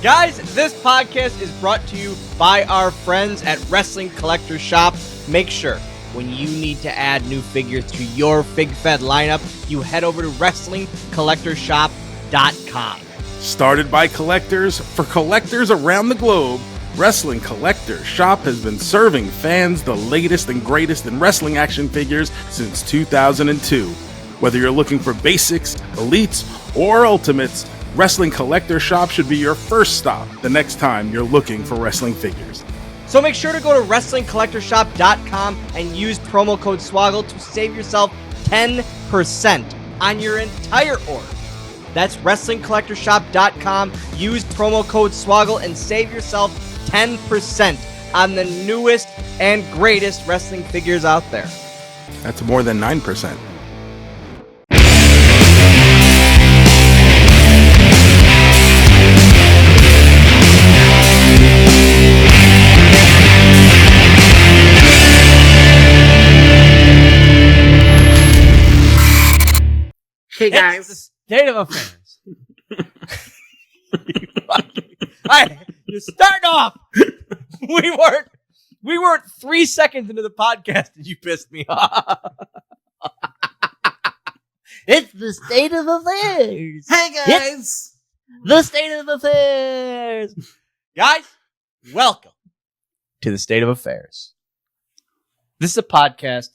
Guys, this podcast is brought to you by our friends at Wrestling Collector Shop. Make sure when you need to add new figures to your FigFed lineup, you head over to WrestlingCollectorShop.com. Started by collectors for collectors around the globe, Wrestling Collector Shop has been serving fans the latest and greatest in wrestling action figures since 2002. Whether you're looking for basics, elites, or ultimates, Wrestling Collector Shop should be your first stop the next time you're looking for wrestling figures. So make sure to go to WrestlingCollectorShop.com and use promo code Swoggle to save yourself 10% on your entire order. That's WrestlingCollectorShop.com. Use promo code Swoggle and save yourself 10% on the newest and greatest wrestling figures out there. That's more than 9%. Hey guys, it's the state of affairs. You're starting off. We weren't 3 seconds into the podcast and you pissed me off. It's the state of affairs. Hey guys, it's the state of affairs. Guys, welcome to the state of affairs. This is a podcast.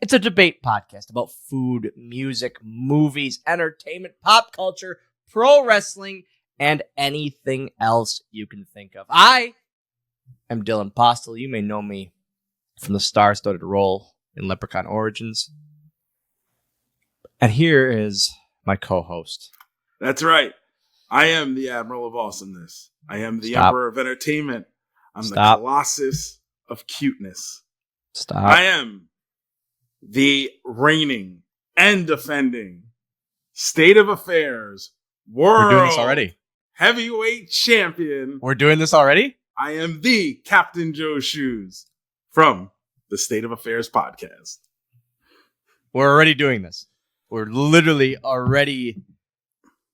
It's a debate podcast about food, music, movies, entertainment, pop culture, pro wrestling, and anything else you can think of. I am Dylan Postl. You may know me from the star-studded role in Leprechaun Origins. And here is my co-host. That's right. I am the Admiral of Awesomeness. I am the Emperor of Entertainment. I'm the Colossus of Cuteness. I am the reigning and defending State of Affairs World We're doing this already. Heavyweight Champion. We're doing this already? I am the Captain Joe Shoes from the State of Affairs podcast. We're already doing this. We're literally already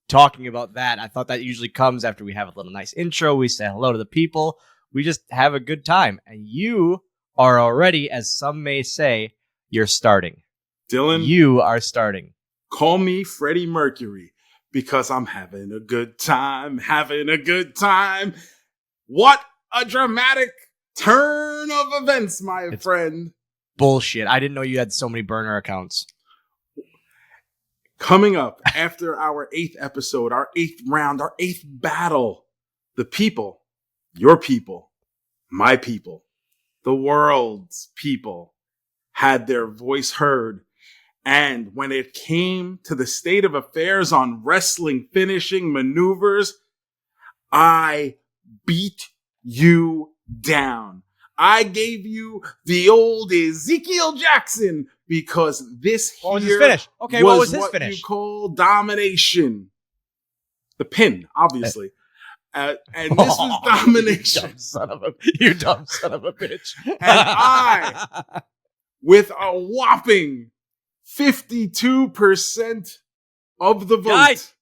talking about that. I thought that usually comes after we have a little nice intro. We say hello to the people. We just have a good time. And you are already, as some may say, you're starting. Dylan, you are starting. Call me Freddie Mercury because I'm having a good time, What a dramatic turn of events, my friend. Bullshit. I didn't know you had so many burner accounts. Coming up after our 8th episode, our 8th round, our 8th battle, the people, your people, my people, the world's people, had their voice heard. And when it came to the state of affairs on wrestling finishing maneuvers, I beat you down. I gave you the old Ezekiel Jackson because this what here was his finish? Okay, what was his finish? You call domination. The pin, obviously. And this was domination. You dumb son of a bitch. And I, with a whopping 52% of the vote. Guys,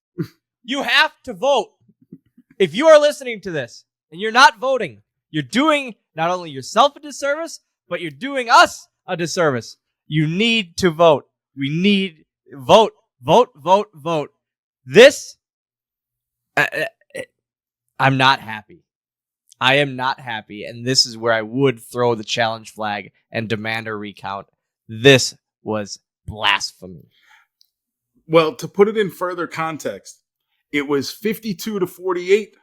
you have to vote. If you are listening to this and you're not voting, you're doing not only yourself a disservice, but you're doing us a disservice. You need to vote. We need vote. This, I'm not happy. I am not happy, and this is where I would throw the challenge flag and demand a recount. This was blasphemy. Well, to put it in further context, it was 52 to 48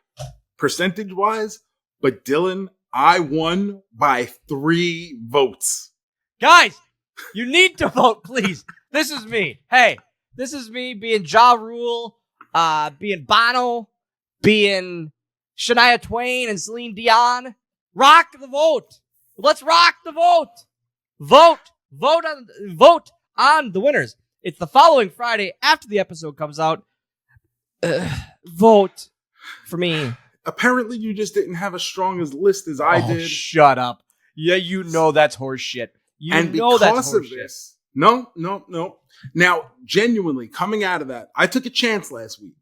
percentage-wise, but Dylan, I won by 3 votes. Guys, you need to vote, please. This is me. Hey, this is me being Ja Rule, being Bono, being Shania Twain and Celine Dion. Rock the vote. Let's rock the vote. Vote on the winners. It's the following Friday after the episode comes out. Vote for me. Apparently, you just didn't have as strong a list as I did. Shut up. Yeah, you know that's horse shit. Because of this, no. Now, genuinely, coming out of that, I took a chance last week.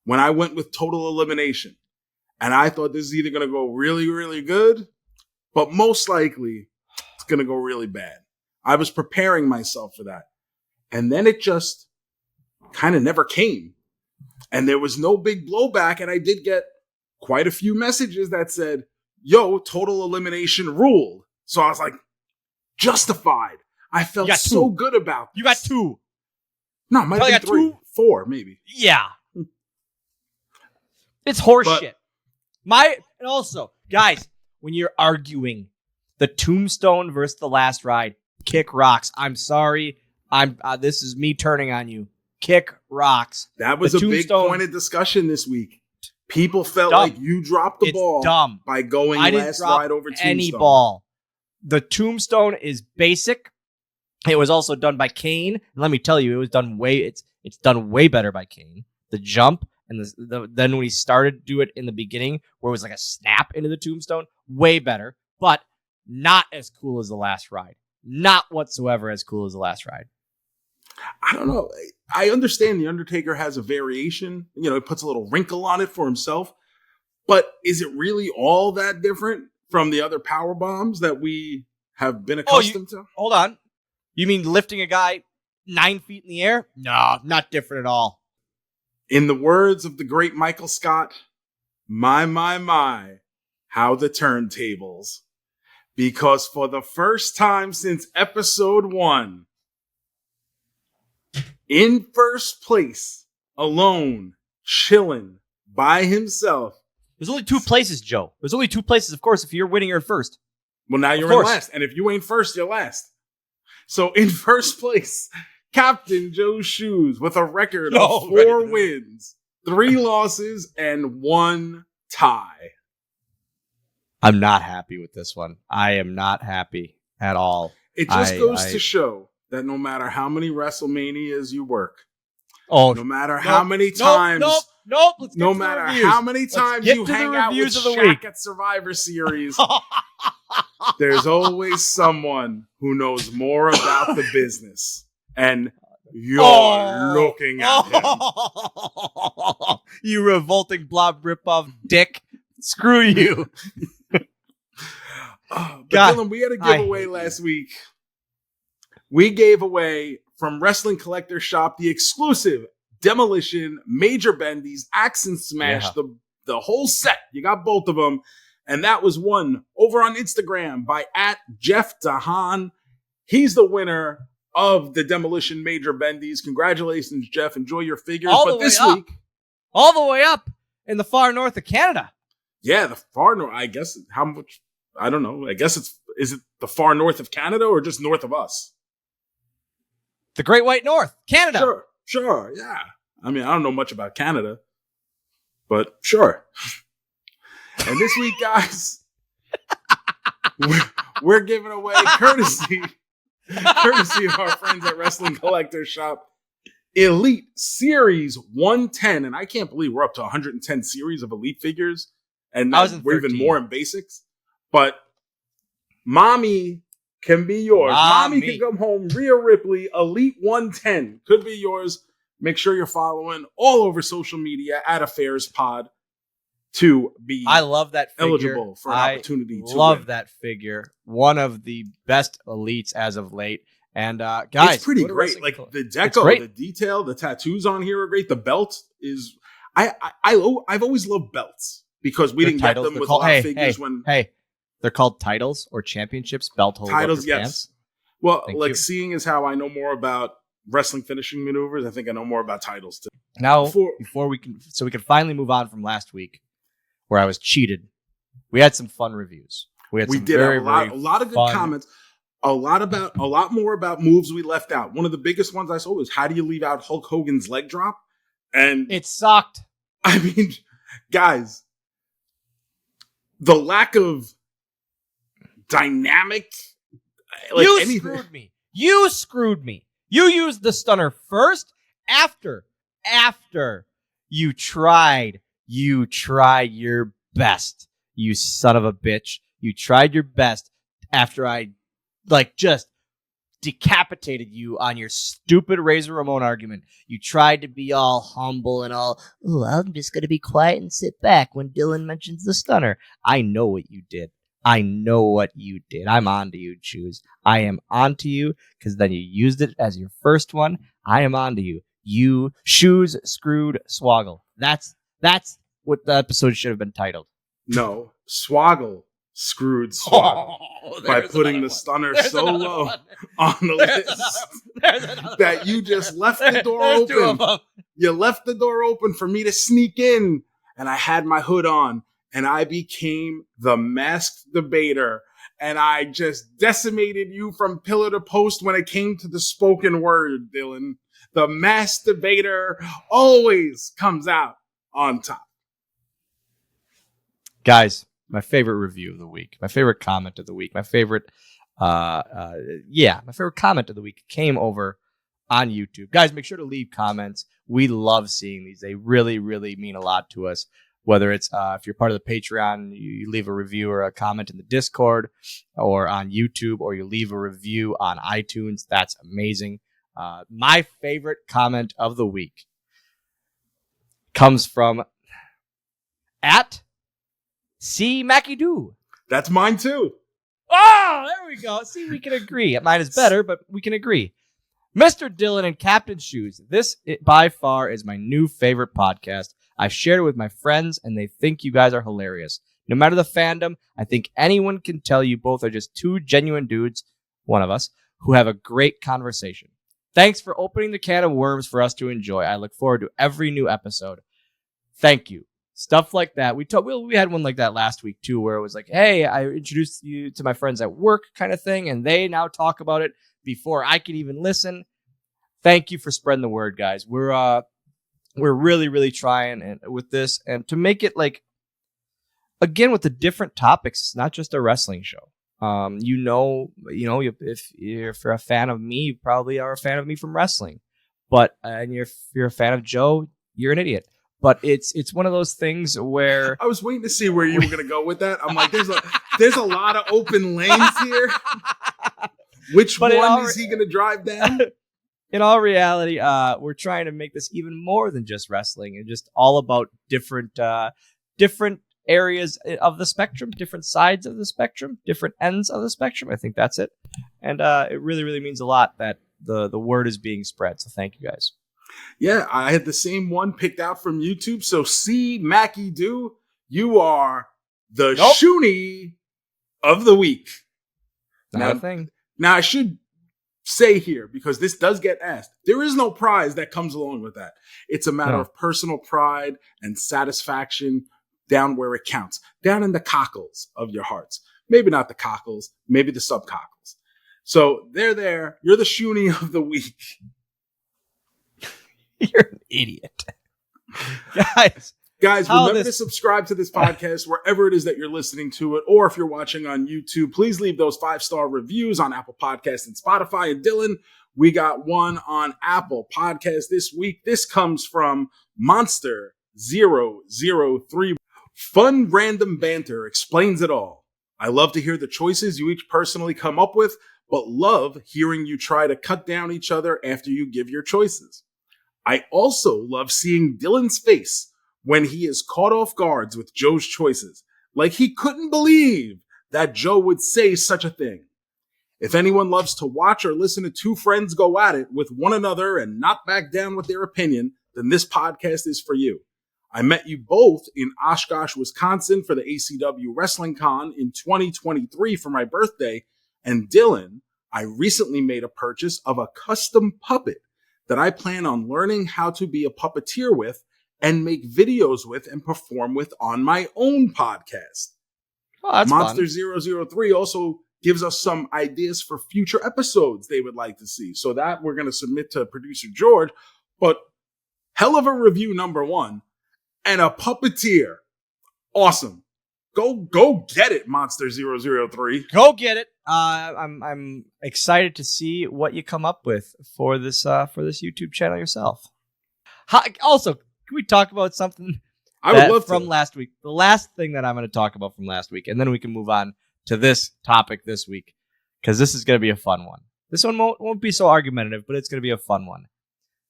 when I went with total elimination. And I thought this is either going to go really, really good, but most likely it's going to go really bad. I was preparing myself for that. And then it just kind of never came. And there was no big blowback. And I did get quite a few messages that said, yo, total elimination ruled. So I was like, justified. I felt so good about this. You got 2. No, it might have been 3. 4, maybe. Yeah. It's horseshit. And also, guys, when you're arguing the Tombstone versus the Last Ride, kick rocks. I'm sorry. This is me turning on you. Kick rocks. That was a big point of discussion this week. People felt like you dropped the ball by going Last Ride over Tombstone. Any ball. The Tombstone is basic. It was also done by Kane. And let me tell you, it was done it's done way better by Kane. The jump and then when he started to do it in the beginning, where it was like a snap into the Tombstone, way better, but not as cool as the Last Ride. Not whatsoever as cool as the Last Ride. I don't know. I understand the Undertaker has a variation. You know, he puts a little wrinkle on it for himself. But is it really all that different from the other power bombs that we have been accustomed to? Hold on. You mean lifting a guy 9 feet in the air? No, not different at all. In the words of the great Michael Scott, my, how the turntables. Because for the first time since episode 1, in first place, alone, chilling by himself. There's only 2 places, Joe. There's only 2 places, of course, if you're winning, you're in first. Well, now you're in last. And if you ain't first, you're last. So in first place, Captain Joe Shoes with a record of 4 wins, 3 losses, and 1 tie. I'm not happy with this one. I am not happy at all. It just goes to show that no matter how many WrestleManias you work, no matter how many times, no matter how many times you hang out with Shaq at Survivor Series, there's always someone who knows more about the business. And you're looking at him. You revolting blob ripoff dick. Screw you. But Dylan, we had a giveaway last week. We gave away from Wrestling Collector Shop the exclusive Demolition, Major Bendy's, Axe and Smash, the whole set. You got both of them. And that was won over on Instagram by @JeffDahan. He's the winner of the Demolition Major Bendy's. Congratulations, Jeff. Enjoy your figures. But this week, all the way up in the far north of Canada. Yeah, the far north. I guess how much? I don't know. I guess is it the far north of Canada or just north of us? The Great White North, Canada. Sure, yeah. I mean, I don't know much about Canada, but sure. And this week, guys, we're giving away courtesy of our friends at Wrestling Collector Shop, Elite Series 110. And I can't believe we're up to 110 series of Elite figures. And we're even more in basics. But Mommy can be yours. Mommy can come home. Rhea Ripley, Elite 110 could be yours. Make sure you're following all over social media @AffairsPod to be I love that figure. Eligible for an opportunity to love win. that figure. One of the best elites as of late. And guys, it's pretty great. Like the deco, the detail, the tattoos on here are great. The belt is I've always loved belts because we didn't get them with a lot of figures they're called titles or championships, belt holder. Titles, yes. Pants. Well, seeing is how I know more about wrestling finishing maneuvers. I think I know more about titles too. Now, before we can finally move on from last week, where I was cheated, we had some fun reviews. We did a lot of good comments. A lot more about moves we left out. One of the biggest ones I saw was how do you leave out Hulk Hogan's leg drop? And it sucked. I mean, guys, the lack of dynamic, You screwed me. You used the stunner first after you tried your best. You son of a bitch. You tried your best after I just decapitated you on your stupid Razor Ramon argument. You tried to be all humble and all, oh, I'm just going to be quiet and sit back when Dylan mentions the stunner. I know what you did. I'm on to you, Shoes. I am on to you because then you used it as your first one. I am on to you. You Shoes screwed Swoggle. That's what the episode should have been titled. No, Swoggle screwed Swoggle by putting the stunner so low on the list that you just left the door open. You left the door open for me to sneak in, and I had my hood on, and I became the masked debater, and I just decimated you from pillar to post when it came to the spoken word, Dylan. The masked debater always comes out on top. Guys, my favorite review of the week, my favorite comment of the week, my favorite comment of the week came over on YouTube. Guys, make sure to leave comments. We love seeing these. They really, really mean a lot to us. Whether it's if you're part of the Patreon, you leave a review or a comment in the Discord or on YouTube, or you leave a review on iTunes. That's amazing. My favorite comment of the week comes from @C McAdoo. That's mine too. Oh, there we go. See, we can agree. Mine is better, but we can agree. Mr. Dylan and Captain Shoes, this by far is my new favorite podcast. I've shared it with my friends, and they think you guys are hilarious. No matter the fandom, I think anyone can tell you both are just two genuine dudes, one of us, who have a great conversation. Thanks for opening the can of worms for us to enjoy. I look forward to every new episode. Thank you. Stuff like that. We had one like that last week too, where it was like, hey, I introduced you to my friends at work kind of thing, and they now talk about it before I can even listen. Thank you for spreading the word, guys. We're really, really trying with this, and to make it like, again, with the different topics, it's not just a wrestling show. If you're a fan of me, you probably are a fan of me from wrestling. But if you're a fan of Joe, you're an idiot. But it's one of those things where I was waiting to see where you were going to go with that. I'm like, there's a lot of open lanes here. Which one is he going to drive down? In all reality, we're trying to make this even more than just wrestling, and just all about different areas of the spectrum, different sides of the spectrum, different ends of the spectrum. I think that's it. And it really, really means a lot that the word is being spread. So thank you, guys. Yeah, I had the same one picked out from YouTube. So C McAdoo, you are the Shoonie of the week. Not a thing. Now, I should say here, because this does get asked, there is no prize that comes along with that. It's a matter of personal pride and satisfaction down where it counts, down in the cockles of your hearts. Maybe not the cockles, maybe the subcockles. So they're there. You're the Shoonie of the week. You're an idiot. Guys, remember to subscribe to this podcast wherever it is that you're listening to it, or if you're watching on YouTube, please leave those 5-star reviews on Apple Podcasts and Spotify. And Dylan, we got one on Apple Podcasts this week. This comes from Monster003. Fun random banter explains it all. I love to hear the choices you each personally come up with, but love hearing you try to cut down each other after you give your choices. I also love seeing Dylan's face when he is caught off guard with Joe's choices, like he couldn't believe that Joe would say such a thing. If anyone loves to watch or listen to two friends go at it with one another and not back down with their opinion, then this podcast is for you. I met you both in Oshkosh, Wisconsin for the ACW Wrestling Con in 2023 for my birthday. And Dylan, I recently made a purchase of a custom puppet that I plan on learning how to be a puppeteer with and make videos with and perform with on my own podcast. Oh, that's Monster003 also gives us some ideas for future episodes they would like to see. So that we're going to submit to producer George. But hell of a review, number one. And a puppeteer. Awesome. Go get it, Monster003. Go get it. I'm excited to see what you come up with for this YouTube channel yourself. Also, can we talk about something I would love from last week? The last thing that I'm going to talk about from last week, and then we can move on to this topic this week, because this is going to be a fun one. This one won't be so argumentative, but it's going to be a fun one.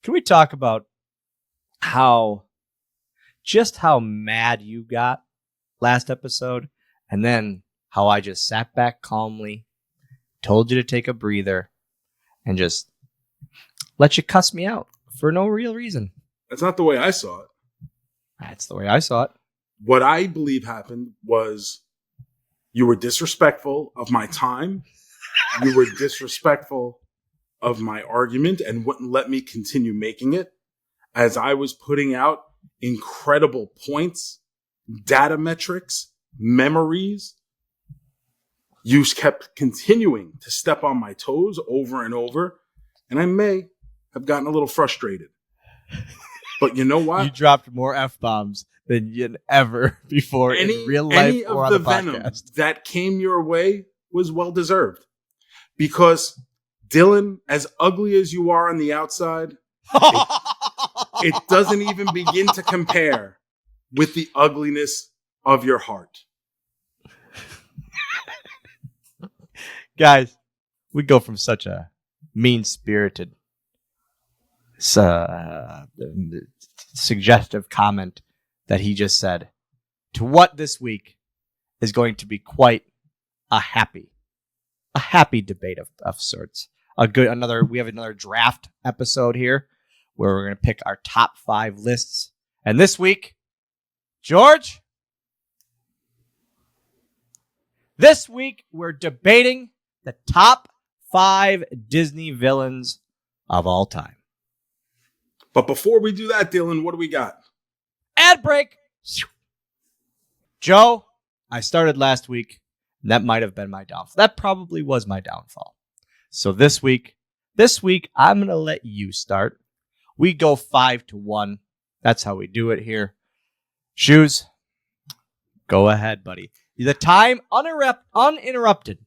Can we talk about how mad you got last episode, and then how I just sat back calmly, told you to take a breather, and just let you cuss me out for no real reason? That's not the way I saw it. That's the way I saw it. What I believe happened was you were disrespectful of my time. You were disrespectful of my argument and wouldn't let me continue making it as I was putting out incredible points, data metrics, memories. You kept continuing to step on my toes over and over, and I may have gotten a little frustrated. But you know what? You dropped more F-bombs than you'd ever before in real life or on the podcast. Any of the venom that came your way was well-deserved. Because, Dylan, as ugly as you are on the outside, it doesn't even begin to compare with the ugliness of your heart. Guys, we go from such a mean-spirited, suggestive comment that he just said to what this week is going to be quite a happy debate of sorts. We have another draft episode here where we're going to pick our top 5 lists. And this week, George, we're debating the top 5 Disney villains of all time. But before we do that, Dylan, what do we got? Ad break. Joe, I started last week, and that might have been my downfall. That probably was my downfall. So this week, I'm going to let you start. We go 5-1. That's how we do it here. Shoes, go ahead, buddy. The time uninterrupted.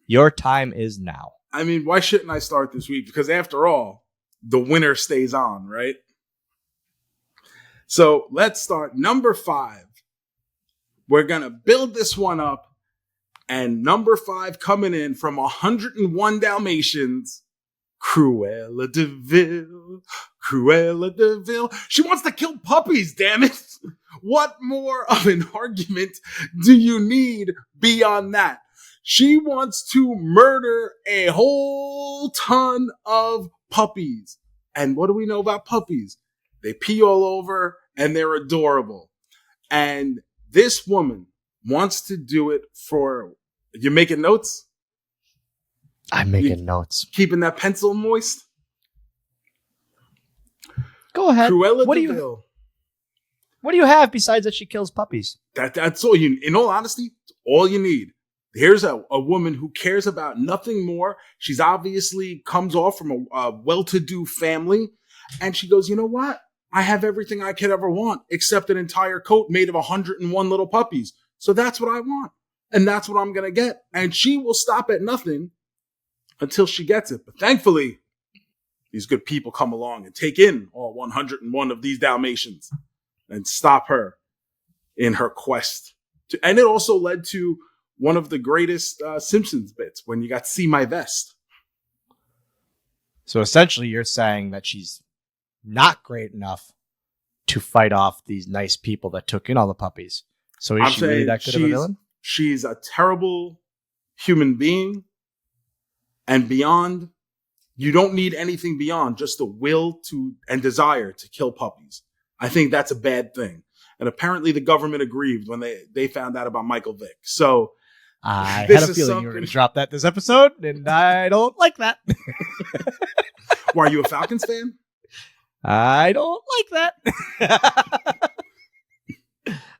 Your time is now. I mean, why shouldn't I start this week? Because after all, the winner stays on, right? So let's start. Number 5. We're going to build this one up. And number 5 coming in from 101 Dalmatians, Cruella de Vil. Cruella de Vil. She wants to kill puppies, damn it. What more of an argument do you need beyond that? She wants to murder a whole ton of puppies. And what do we know about puppies? They pee all over and they're adorable. And this woman wants to do it for... You making notes? I'm making notes. Keeping that pencil moist? Go ahead. Cruella de Vil. What do you have besides that she kills puppies? That's all you... In all honesty, all you need. Here's a woman who cares about nothing more. She's obviously comes off from a well-to-do family. And she goes, you know what? I have everything I could ever want except an entire coat made of 101 little puppies. So that's what I want. And that's what I'm going to get. And she will stop at nothing until she gets it. But thankfully, these good people come along and take in all 101 of these Dalmatians and stop her in her quest. And it also led to one of the greatest Simpsons bits when you got to see my vest. So essentially you're saying that she's not great enough to fight off these nice people that took in all the puppies. So is she really that good of a villain? She's a terrible human being. And beyond, you don't need anything beyond just the will to and desire to kill puppies. I think that's a bad thing. And apparently the government agreed when they found out about Michael Vick. So I had a feeling you were going to drop that this episode, and I don't like that. Why, are you a Falcons fan? I don't like that.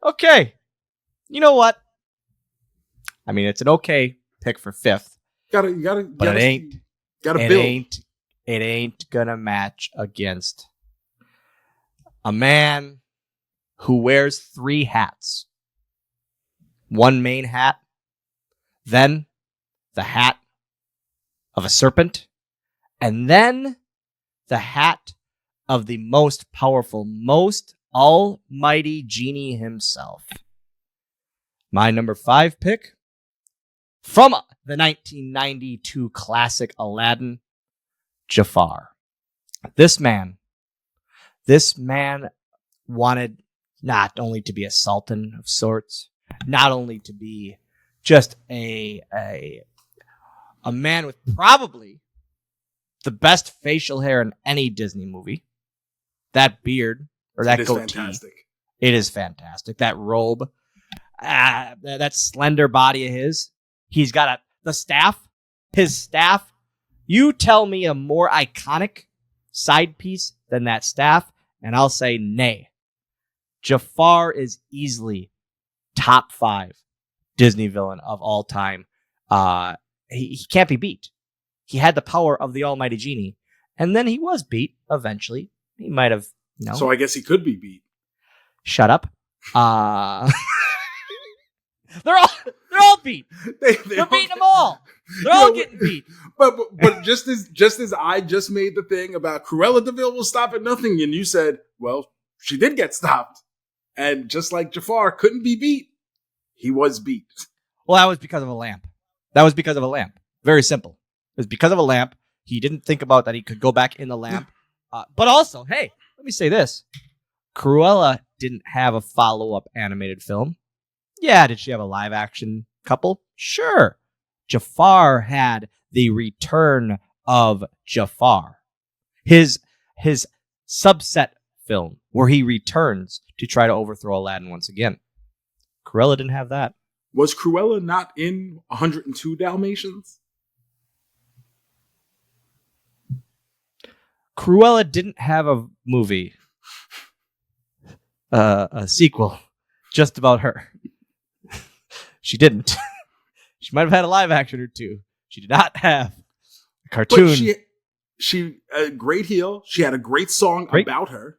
Okay. You know what? I mean, it's an okay pick for 5th. But it ain't gonna match against a man who wears 3 hats. One main hat, then the hat of a serpent, and then the hat of the most powerful, most almighty genie himself. My number 5 pick from the 1992 classic Aladdin Jafar. This man wanted not only to be a sultan of sorts, not only to be just a man with probably the best facial hair in any Disney movie. That beard or that goatee. Fantastic. It is fantastic. That robe, that slender body of his. He's got the staff. His staff. You tell me a more iconic side piece than that staff, and I'll say nay. Jafar is easily top 5 Disney villain of all time. He can't be beat. He had the power of the almighty genie, and then he was beat eventually. He might have, So I guess he could be beat. Shut up. They're all beat. They're beating them all. They're all getting beat. But just as I just made the thing about Cruella de Vil will stop at nothing, and you said, well, she did get stopped, and just like Jafar couldn't be beat, he was beat. Well, that was because of a lamp. Very simple. It was because of a lamp. He didn't think about that he could go back in the lamp. But also, hey, let me say this. Cruella didn't have a follow-up animated film. Yeah, did she have a live-action couple? Sure. Jafar had the return of Jafar. His subset film where he returns to try to overthrow Aladdin once again. Cruella didn't have that. Was Cruella not in 102 Dalmatians? Cruella didn't have a movie, a sequel, just about her. She didn't. She might have had a live action or two. She did not have a cartoon. But she a great heel. She had a great song about her.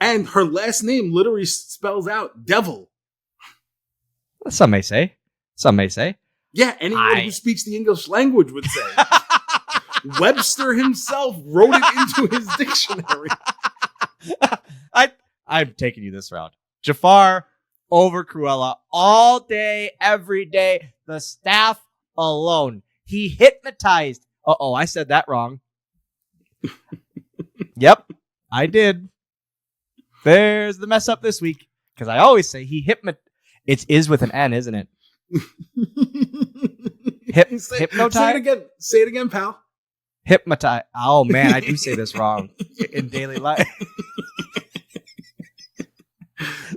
And her last name literally spells out devil. Some may say. Yeah, anyone who speaks the English language would say. Webster himself wrote it into his dictionary. I'm taking you this route. Jafar over Cruella all day, every day. The staff alone. He hypnotized. I said that wrong. Yep, I did. There's the mess up this week. Because I always say he hypnotized. It is with an N, isn't it? Hypnotize? Say it again, pal. Hypnotize. Oh, man, I do say this wrong in daily life.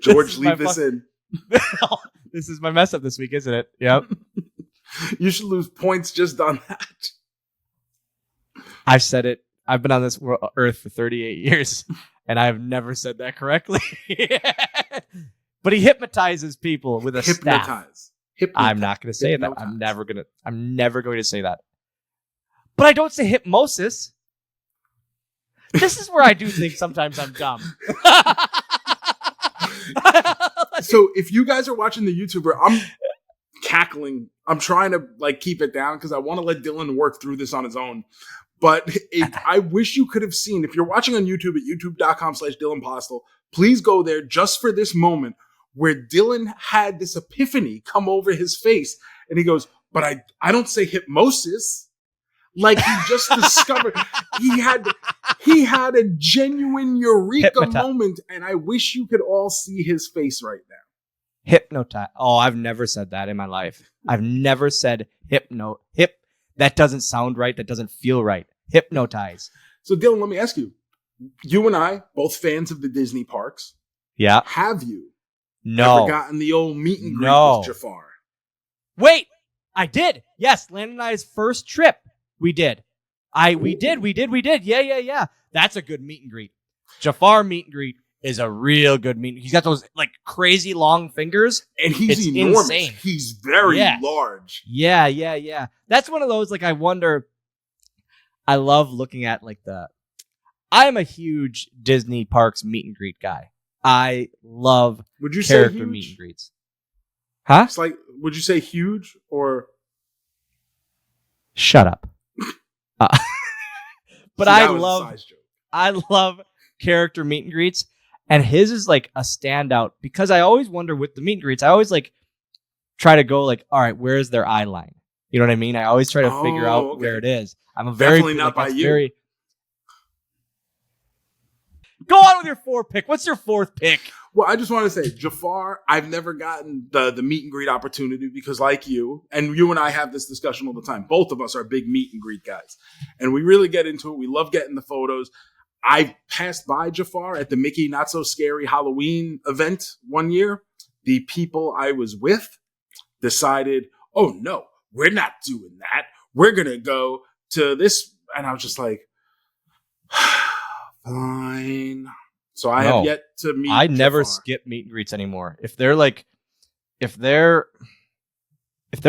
George, leave this in. This is my mess up this week, isn't it? Yep. You should lose points just on that. I've said it. I've been on this earth for 38 years, and I've never said that correctly. But he hypnotizes people with a staff. I'm not going to say that. I'm never going to say that. But I don't say hypnosis. This is where I do think sometimes I'm dumb. So if you guys are watching the YouTuber, I'm cackling. I'm trying to keep it down because I want to let Dylan work through this on his own. But I wish you could have seen, if you're watching on YouTube at youtube.com/Dylan Postl, please go there just for this moment where Dylan had this epiphany come over his face. And he goes, but I don't say hypnosis. Like he just discovered he had a genuine eureka moment, and I wish you could all see his face right now. Hypnotize. Oh, I've never said that in my life. I've never said that doesn't sound right. That doesn't feel right. Hypnotize. So Dylan, let me ask you. You and I, both fans of the Disney parks. Yeah. Have you ever gotten the old meet and greet with Jafar? Wait, I did. Yes, Landon and I's first trip. We did. We did. Yeah. That's a good meet and greet. Jafar meet and greet is a real good meet. He's got those crazy long fingers. And he's enormous. Insane. He's very large. Yeah. That's one of those, I wonder, I love looking at I'm a huge Disney parks meet and greet guy. I love character meet and greets. Huh? It's would you say huge or? Shut up. But I love character meet and greets, and his is a standout because I always wonder with the meet and greets. I always try to go all right, where's their eye line? You know what I mean? I always try to figure out where it is. I'm a very definitely not by you. Go on with your 4th pick. What's your 4th pick? Well, I just want to say, Jafar, I've never gotten the meet and greet opportunity because like you and I have this discussion all the time. Both of us are big meet and greet guys. And we really get into it. We love getting the photos. I passed by Jafar at the Mickey Not So Scary Halloween event one year. The people I was with decided, oh, no, we're not doing that. We're going to go to this. And I was just like, fine. So I have yet to meet I never Jafar. skip meet and greets anymore. If they're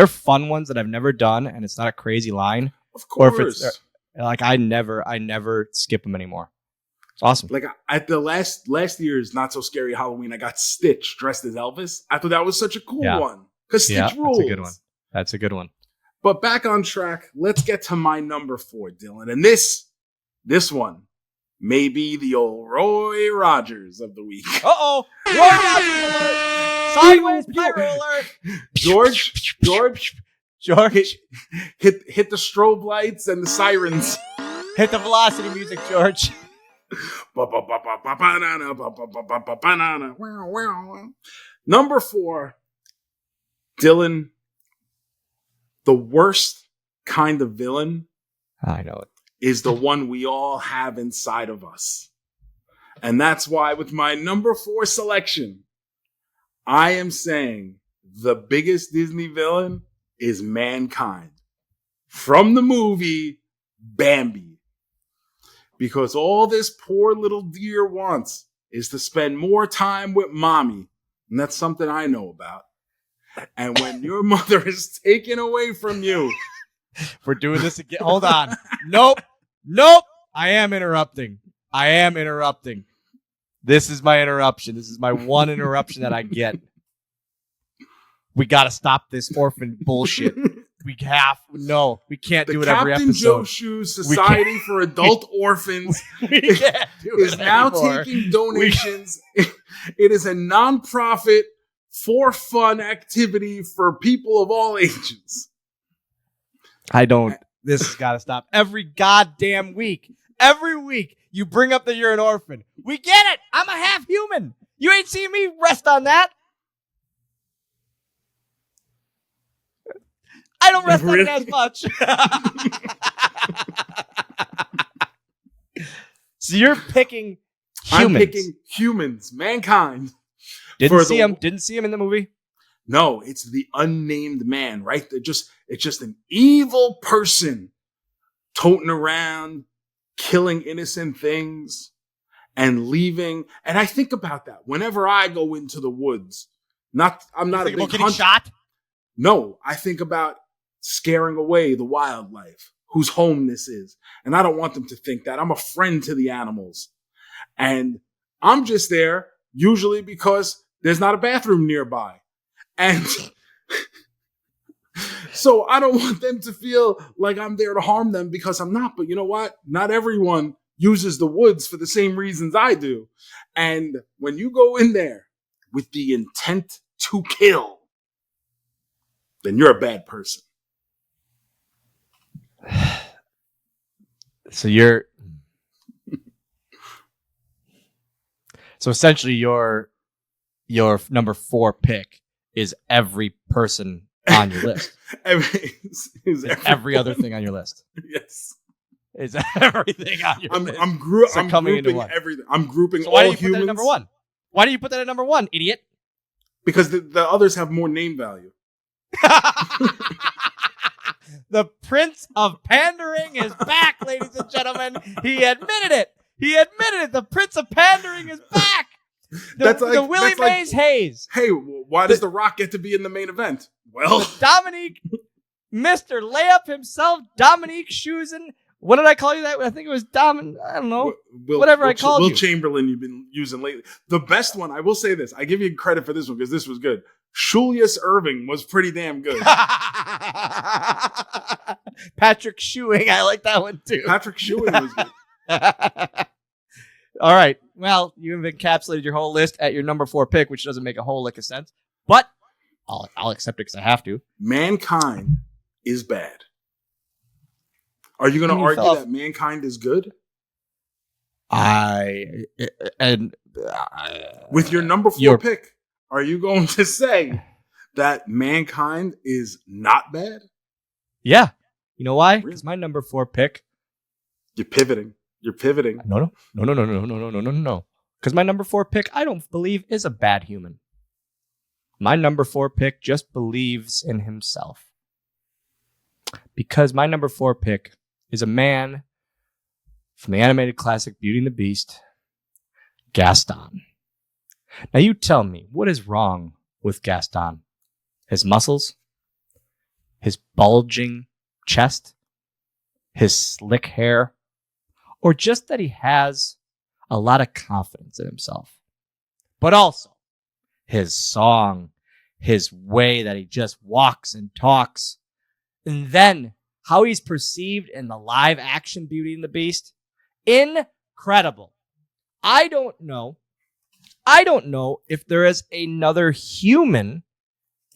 fun ones that I've never done and it's not a crazy line, of course. Or if it's like I never skip them anymore. It's awesome. Like at the last year's Not So Scary Halloween, I got Stitch dressed as Elvis. I thought that was such a cool one because Stitch rules. That's a good one. That's a good one. But back on track, let's get to my number 4, Dylan. And this one may be the old Roy Rogers of the week. Uh-oh. Roy Rogers alert. Sideways pyro alert. George. Hit the strobe lights and the sirens. Hit the velocity music, George. Number 4, Dylan, the worst kind of villain. I know it. Is the one we all have inside of us. And that's why with my number 4 selection, I am saying the biggest Disney villain is mankind. From the movie Bambi. Because all this poor little deer wants is to spend more time with mommy. And that's something I know about. And when your mother is taken away from you. We're doing this again. Hold on. Nope. I am interrupting. This is my interruption. This is my one interruption that I get. We got to stop this orphan bullshit. We can't do it every episode. The Captain Joe Shoes Society for Adult Orphans is now taking donations. It is a nonprofit for fun activity for people of all ages. This has got to stop. Every goddamn week. Every week you bring up that you're an orphan. We get it. I'm a half human. You ain't seen me rest on that. I don't rest on it as much. So you're picking humans. I'm picking humans, mankind. Didn't see him in the movie? No, it's the unnamed man, right? It's just an evil person toting around, killing innocent things and leaving. And I think about that whenever I go into the woods. I'm not a big getting hunter. Shot? No, I think about scaring away the wildlife whose home this is. And I don't want them to think that. I'm a friend to the animals. And I'm just there usually because there's not a bathroom nearby. And so I don't want them to feel like I'm there to harm them because I'm not. But you know what? Not everyone uses the woods for the same reasons I do. And when you go in there with the intent to kill, then you're a bad person. So essentially your number 4 pick is every person on your list. Every other thing on your list. Yes. Is everything on your list. I'm grouping everything. I'm grouping all humans. Why do you put that at number 1? Why do you put that at number 1, idiot? Because the others have more name value. The Prince of Pandering is back, ladies and gentlemen. He admitted it. The Prince of Pandering is back. The Willie Mays Hayes. Hey, why does The Rock get to be in the main event? Well, Dominique, Mr. Layup himself, Dominique Schuzen. What did I call you that? I think it was I don't know. Whatever I called you. Will Chamberlain you've been using lately. The best one, I will say this. I give you credit for this one because this was good. Julius Irving was pretty damn good. Patrick Ewing, I like that one too. Patrick Ewing was good. All right. Well, you have encapsulated your whole list at your number 4 pick, which doesn't make a whole lick of sense. But I'll accept it because I have to. Mankind is bad. Are you going to argue that mankind is good? With your number 4 pick, are you going to say that Mankind is not bad? Yeah. You know why? Because my number 4 pick. You're pivoting. No. Because my number 4 pick, I don't believe, is a bad human. My number 4 pick just believes in himself. Because my number 4 pick is a man from the animated classic Beauty and the Beast, Gaston. Now you tell me, what is wrong with Gaston? His muscles? His bulging chest? His slick hair? Or just that he has a lot of confidence in himself? But also, his song, his way that he just walks and talks, and then how he's perceived in the live action Beauty and the Beast. Incredible. I don't know if there is another human,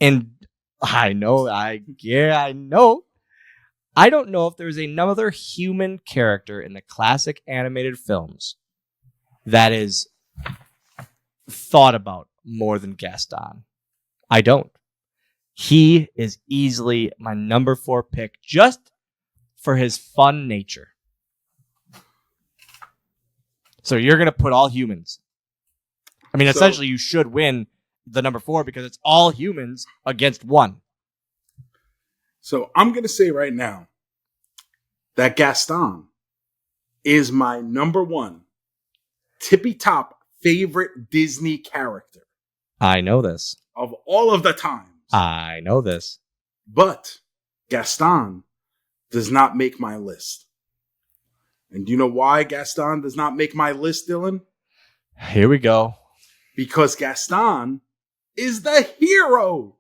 and I know. I don't know if there's another human character in the classic animated films that is thought about more than Gaston. I don't. He is easily my number 4 pick just for his fun nature. So you're going to put all humans. I mean, essentially, you should win the number 4 because it's all humans against one. So I'm going to say right now that Gaston is my number 1 tippy-top favorite Disney character. I know this. Of all of the times. I know this. But Gaston does not make my list. And do you know why Gaston does not make my list, Dylan? Here we go. Because Gaston is the hero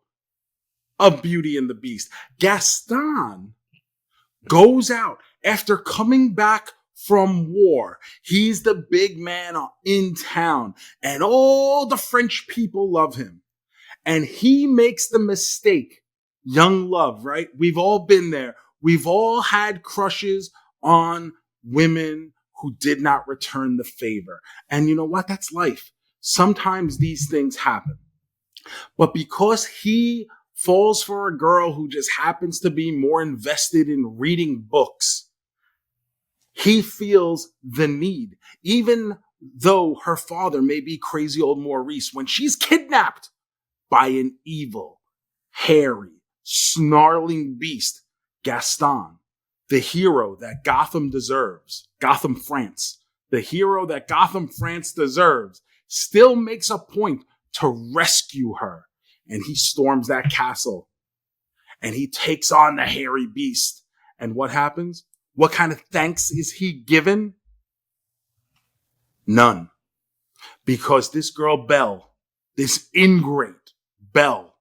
of Beauty and the Beast. Gaston goes out after coming back from war. He's the big man in town, and all the French people love him. And he makes the mistake. Young love, right? We've all been there. We've all had crushes on women who did not return the favor. And you know what? That's life. Sometimes these things happen. But because he falls for a girl who just happens to be more invested in reading books, he feels the need, even though her father may be crazy old Maurice, when she's kidnapped by an evil, hairy, snarling beast, Gaston, the hero that Gotham deserves, Gotham, France, the hero that Gotham, France deserves, still makes a point to rescue her. And he storms that castle and he takes on the hairy beast. And what happens? What kind of thanks is he given? None. Because this girl, Belle, this ingrate Belle,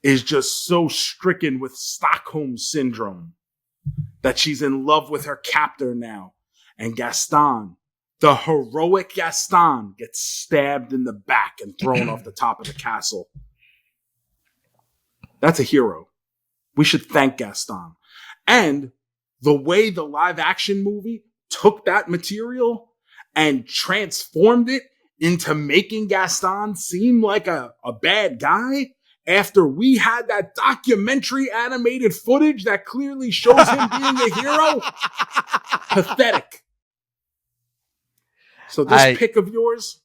is just so stricken with Stockholm syndrome that she's in love with her captor now. And Gaston, the heroic Gaston, gets stabbed in the back and thrown off the top of the castle. That's a hero. We should thank Gaston. And the way the live action movie took that material and transformed it into making Gaston seem like a bad guy after we had that documentary animated footage that clearly shows him being a hero. Pathetic. So this pick of yours,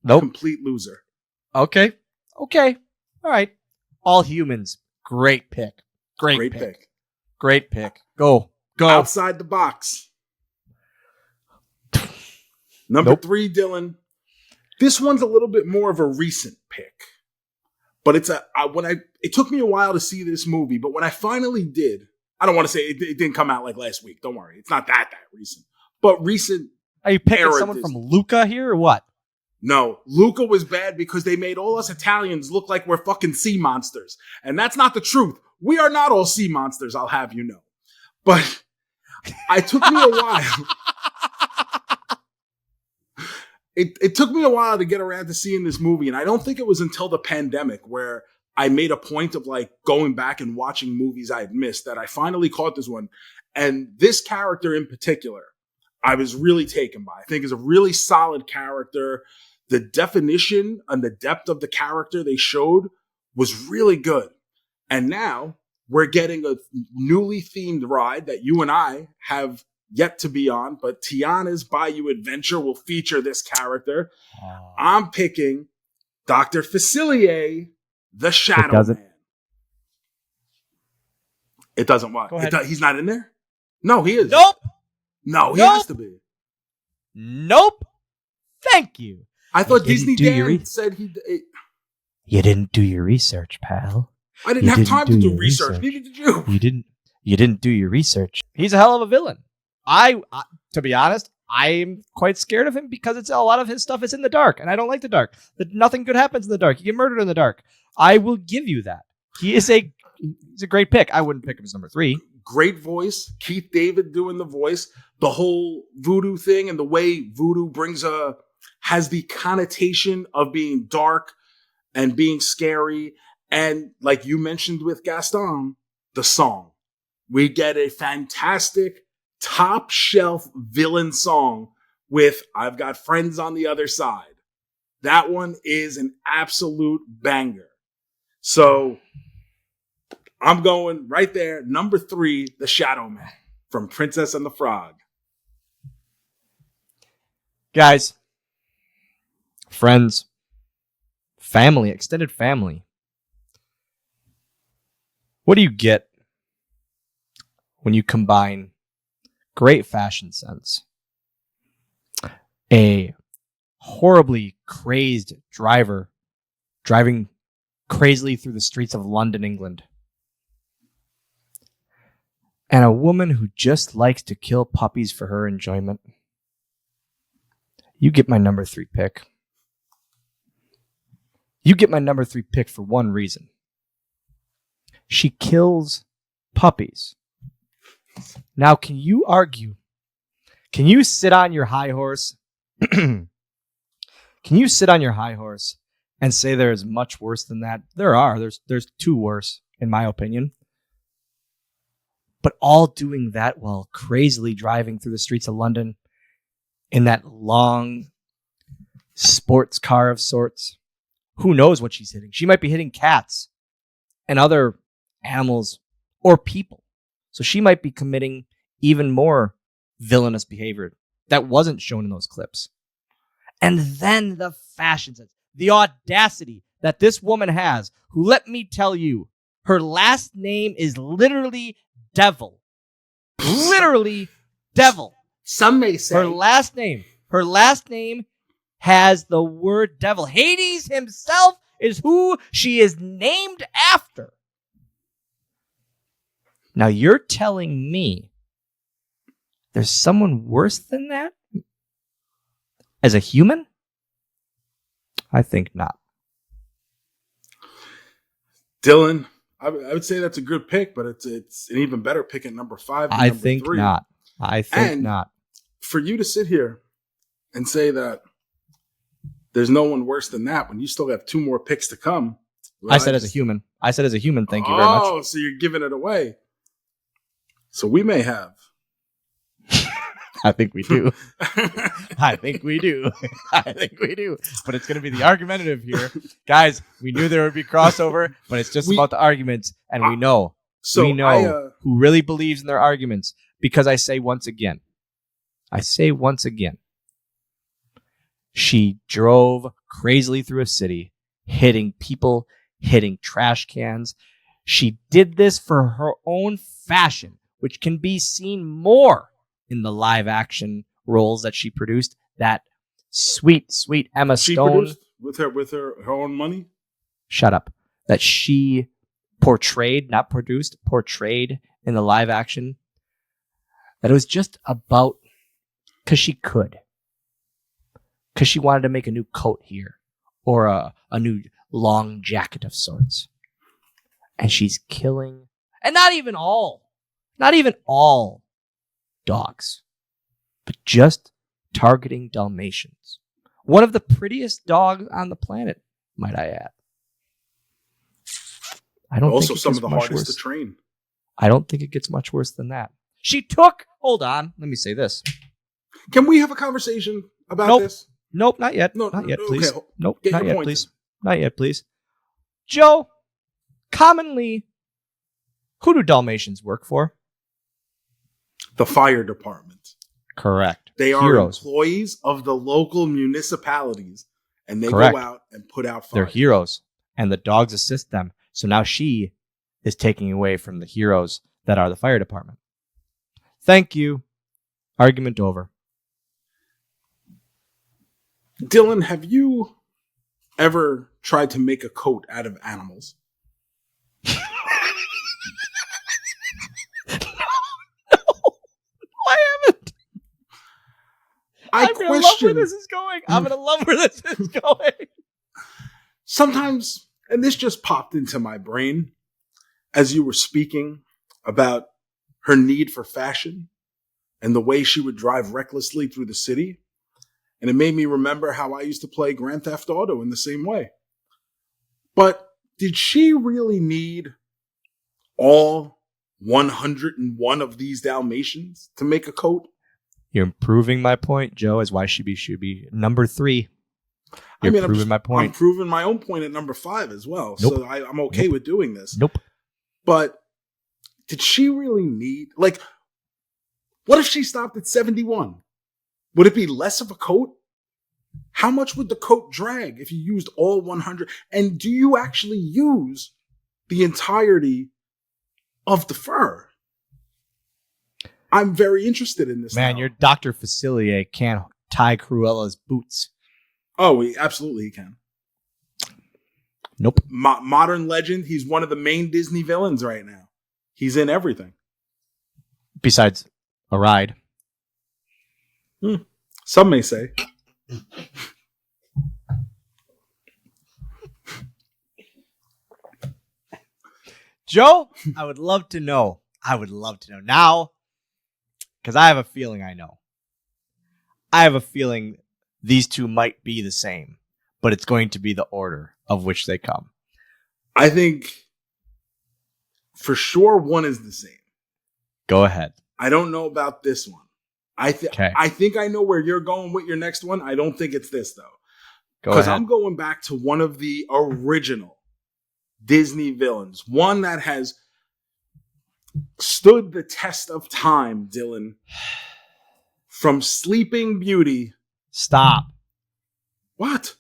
nope. Complete loser. Okay. All right. All humans. Great pick. Great pick. Go. Outside the box. Number 3, Dylan. This one's a little bit more of a recent pick, but it took me a while to see this movie, but when I finally did, I don't want to say it didn't come out like last week. Don't worry. It's not that recent, but recent. Are you picking someone from Luca here or what? No, Luca was bad because they made all us Italians look like we're fucking sea monsters. And that's not the truth. We are not all sea monsters, I'll have you know. But it took me a while. It took me a while to get around to seeing this movie. And I don't think it was until the pandemic where I made a point of like going back and watching movies I had missed that I finally caught this one. And this character in particular, I was really taken by. I think is a really solid character. The definition and the depth of the character they showed was really good. And now we're getting a newly themed ride that you and I have yet to be on, but Tiana's Bayou Adventure will feature this character. I'm picking Dr. Facilier, the Shadow Man. It doesn't what? He's not in there? No, he is. Nope. No, he has to be. Nope. Thank you. I thought Disney Dan said he... You didn't do your research, pal. I didn't have time to do research. Neither did you. You didn't do your research. He's a hell of a villain. I to be honest, I'm quite scared of him because it's a lot of his stuff is in the dark, and I don't like the dark. Nothing good happens in the dark. You get murdered in the dark. I will give you that. He's a great pick. I wouldn't pick him as number 3. Great voice. Keith David doing the voice. The whole voodoo thing and the way voodoo has the connotation of being dark and being scary. And like you mentioned with Gaston, the song. We get a fantastic top shelf villain song with I've Got Friends on the Other Side. That one is an absolute banger. So I'm going right there. Number 3, the Shadow Man from Princess and the Frog. Guys, friends, family, extended family. What do you get when you combine great fashion sense, a horribly crazed driver driving crazily through the streets of London, England, and a woman who just likes to kill puppies for her enjoyment? You get my number 3 pick. You get my number 3 pick for one reason. She kills puppies. Now, can you argue? Can you sit on your high horse? Can you sit on your high horse and say there is much worse than that? There are. There's 2 worse, in my opinion. But all doing that while crazily driving through the streets of London in that long sports car of sorts. Who knows what she's hitting? She might be hitting cats and other animals or people. So she might be committing even more villainous behavior that wasn't shown in those clips. And then the fashion sense, the audacity that this woman has, who, let me tell you, her last name is literally Devil. Literally Devil. Some may say. Her last name has the word devil. Hades himself is who she is named after. Now you're telling me there's someone worse than that as a human? I think not. Dylan, I would say that's a good pick, but it's an even better pick at number 5. I think 3. not. I think not. For you to sit here and say that there's no one worse than that when you still have 2 more picks to come. Well, I said as a human. Thank you very much. Oh, so you're giving it away. So we may have. I think we do. I think we do. But it's going to be the argumentative here. Guys, we knew there would be crossover, but it's just about the arguments. And we know who really believes in their arguments. Because I say once again, she drove crazily through a city, hitting people, hitting trash cans. She did this for her own fashion, which can be seen more in the live action roles that she produced. That sweet, sweet Emma Stone. With her own money? Shut up. That she portrayed, not produced, portrayed in the live action. That it was just about because she could. Because she wanted to make a new coat here. Or a new long jacket of sorts. And she's killing. And not even all dogs. But just targeting Dalmatians. One of the prettiest dogs on the planet, might I add. I don't also think some of the hardest to train. I don't think it gets much worse than that. She took, hold on, let me say this. Can we have a conversation about Nope. this? Nope, not yet. No, Not yet, please. okay. Nope, Get not your yet, point please. in. Not yet, please. Joe, commonly, who do Dalmatians work for? The fire department. Correct. They are heroes. Employees of the local municipalities, and they Correct. go out and put out fires. They're heroes, and the dogs assist them. So now she is taking away from the heroes that are the fire department. Thank you. Argument over. Dylan, have you ever tried to make a coat out of animals? I haven't. I'm gonna love where this is going. I'm gonna love where this is going. Sometimes, and this just popped into my brain as you were speaking about her need for fashion and the way she would drive recklessly through the city. And it made me remember how I used to play Grand Theft Auto in the same way. But did she really need all 101 of these Dalmatians to make a coat? You're proving my point, Joe, as why she should be number 3. You're proving my point. I'm proving my own point at number 5 as well. Nope. So I'm okay with doing this. Nope. But did she really need, like, what if she stopped at 71? Would it be less of a coat? How much would the coat drag if you used all 100? And do you actually use the entirety of the fur? I'm very interested in this. Man, now. your Dr. Facilier can't tie Cruella's boots. Oh, absolutely he can. Nope. Modern legend. He's one of the main Disney villains right now. He's in everything. Besides a ride. Some may say. Joe, I would love to know. Now, because I have a feeling I know. I have a feeling these two might be the same, but it's going to be the order of which they come. I think for sure one is the same. Go ahead. I don't know about this one. I think I know where you're going with your next one. I don't think it's this, though. Because I'm going back to one of the original Disney villains. One that has stood the test of time, Dylan. From Sleeping Beauty. Stop. What?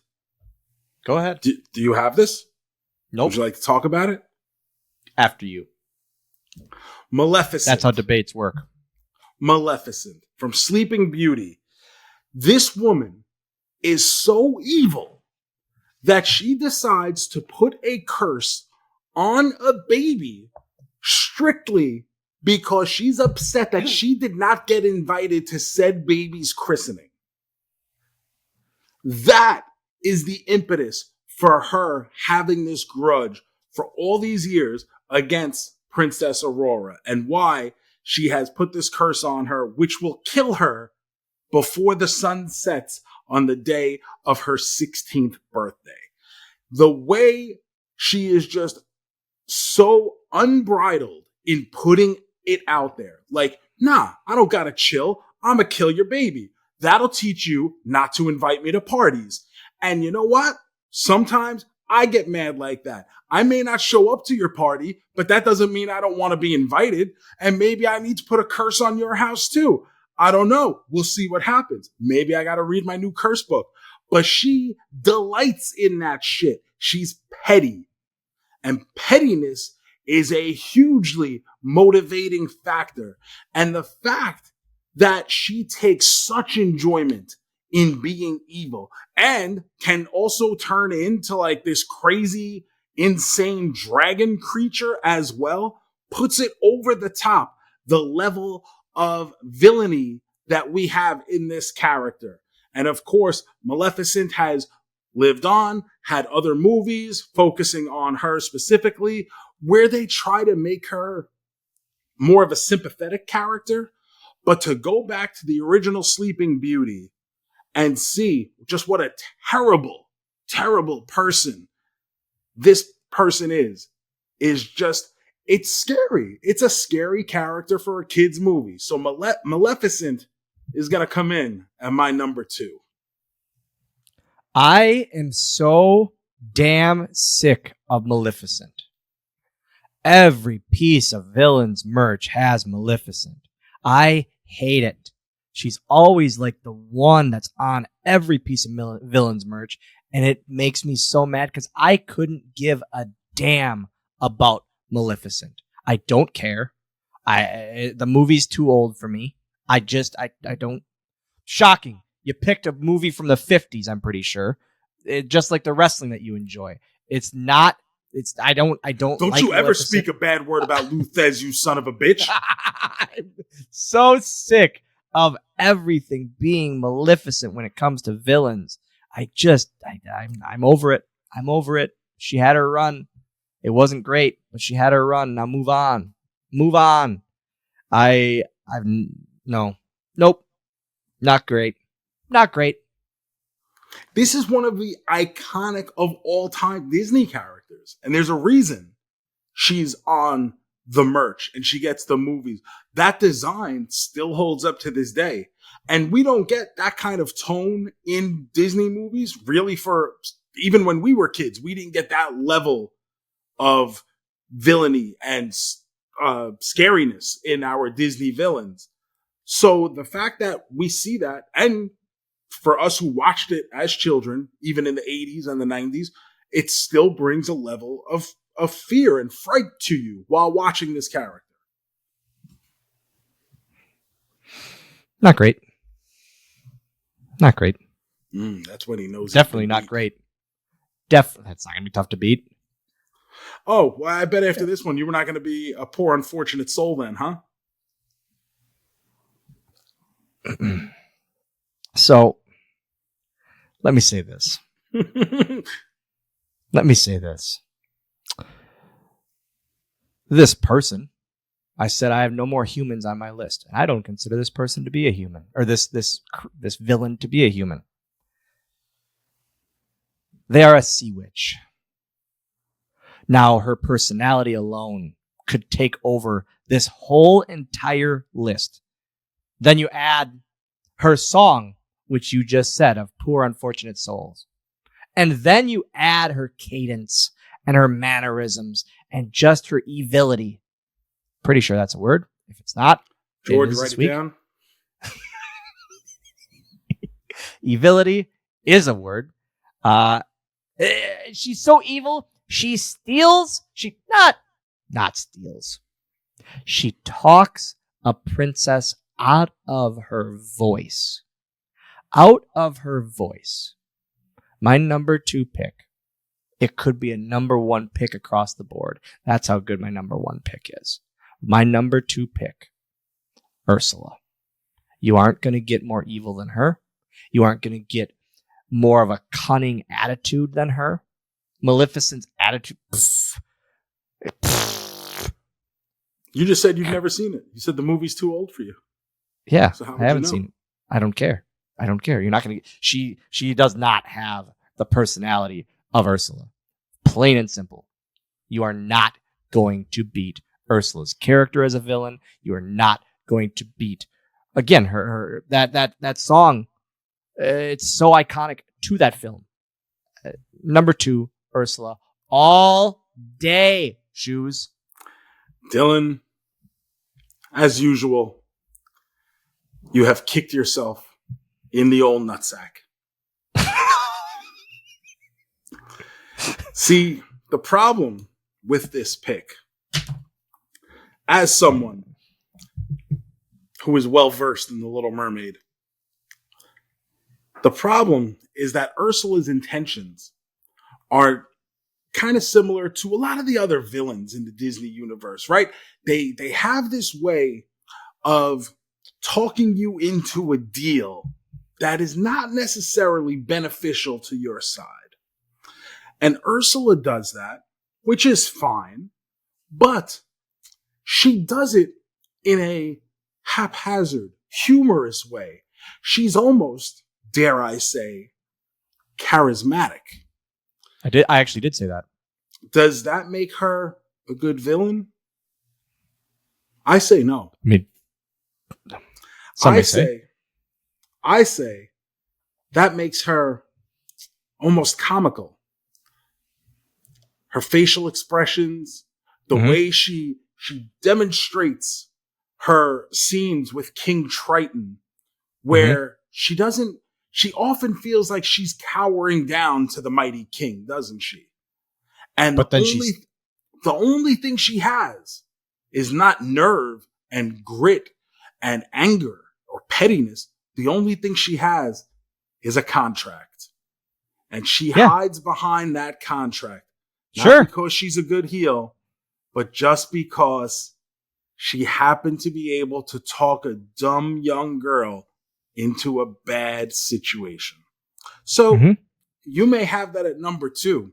Go ahead. Do you have this? Nope. Would you like to talk about it? After you. Maleficent. That's how debates work. Maleficent from Sleeping Beauty. This woman is so evil that she decides to put a curse on a baby strictly because she's upset that she did not get invited to said baby's christening. That is the impetus for her having this grudge for all these years against Princess Aurora, and why she has put this curse on her, which will kill her before the sun sets on the day of her 16th birthday. The way she is just so unbridled in putting it out there. Like, nah, I don't gotta chill. I'ma kill your baby. That'll teach you not to invite me to parties. And you know what? Sometimes I get mad like that. I may not show up to your party, but that doesn't mean I don't want to be invited. And maybe I need to put a curse on your house too. I don't know. We'll see what happens. Maybe I got to read my new curse book. But she delights in that shit. She's petty. And pettiness is a hugely motivating factor. And the fact that she takes such enjoyment in being evil and can also turn into like this crazy, insane dragon creature as well, puts it over the top, the level of villainy that we have in this character. And of course, Maleficent has lived on, had other movies focusing on her specifically, where they try to make her more of a sympathetic character. But to go back to the original Sleeping Beauty and see just what a terrible, terrible person this person is just, it's scary. It's a scary character for a kid's movie. So Maleficent is going to come in at my number 2. I am so damn sick of Maleficent. Every piece of Villains merch has Maleficent. I hate it. She's always like the one that's on every piece of Villains merch, and it makes me so mad because I couldn't give a damn about Maleficent. I don't care. The movie's too old for me. I don't. Shocking. You picked a movie from the 50s, I'm pretty sure. Just like the wrestling that you enjoy. It's not. I don't Don't like you ever Maleficent. speak a bad word about Luthez, you son of a bitch. I'm so sick of everything being Maleficent when it comes to villains. I'm over it. I'm over it. She had her run. It wasn't great, but she had her run. Now move on. Move on. Nope. Not great. Not great. This is one of the iconic of all time Disney characters. And there's a reason she's on the merch and she gets the movies. That design still holds up to this day. And we don't get that kind of tone in Disney movies really for even when we were kids. We didn't get that level of villainy and scariness in our Disney villains. So the fact that we see that, and for us who watched it as children, even in the 80s and the 90s, it still brings a level of fear and fright to you while watching this character. Not great. Not great. That's what he knows. Definitely not great. That's not going to be tough to beat. Oh, well, I bet after this one, you were not going to be a poor, unfortunate soul then, huh? So, let me say this. This person, I said I have no more humans on my list. And I don't consider this person to be a human, or this villain to be a human. They are a sea witch. Now, her personality alone could take over this whole entire list. Then you add her song, which you just said, of Poor Unfortunate Souls. And then you add her cadence and her mannerisms and just her evility. Pretty sure that's a word. If it's not, George, write it down. Evility is a word. She's so evil. She steals. She not steals. She talks a princess out of her voice. Out of her voice. My number 2 pick. It could be a number 1 pick across the board. That's how good my number 1 pick is. My number 2 pick, Ursula. You aren't going to get more evil than her. You aren't going to get more of a cunning attitude than her. Maleficent's attitude. You just said you've never seen it. You said the movie's too old for you. Yeah, so I haven't seen it. I don't care. You're not going to. She does not have the personality of Ursula. Plain and simple. You are not going to beat Ursula's character as a villain. You are not going to beat, again, her that song. It's so iconic to that film. Number 2, Ursula, all day. Shoes. Dylan, as usual, you have kicked yourself in the old nutsack. See, the problem with this pick, as someone who is well versed in The Little Mermaid, the problem is that Ursula's intentions are kind of similar to a lot of the other villains in the Disney universe, right? They have this way of talking you into a deal that is not necessarily beneficial to your side. And Ursula does that, which is fine, but she does it in a haphazard, humorous way. She's almost, dare I say, charismatic. I actually did say that. Does that make her a good villain? I say no. I mean, I say I say that makes her almost comical. Her facial expressions, the way she demonstrates her scenes with King Triton, where she often feels like she's cowering down to the mighty king, doesn't she? And the only thing she has is not nerve and grit and anger or pettiness. The only thing she has is a contract. And she hides behind that contract. Not because she's a good heel, but just because she happened to be able to talk a dumb young girl into a bad situation. So you may have that at number 2.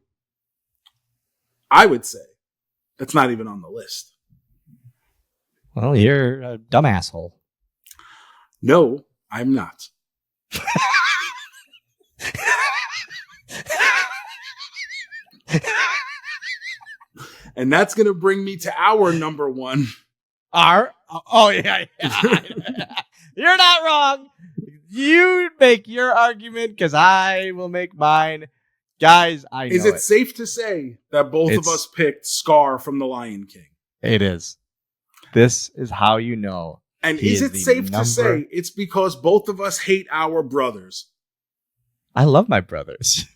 I would say that's not even on the list. Well, you're a dumb asshole. No, I'm not. And that's going to bring me to our number 1. Oh, yeah. You're not wrong. You make your argument because I will make mine. Guys, I know Is it safe to say that both of us picked Scar from The Lion King? It is. This is how you know. And is it safe to say it's because both of us hate our brothers? I love my brothers.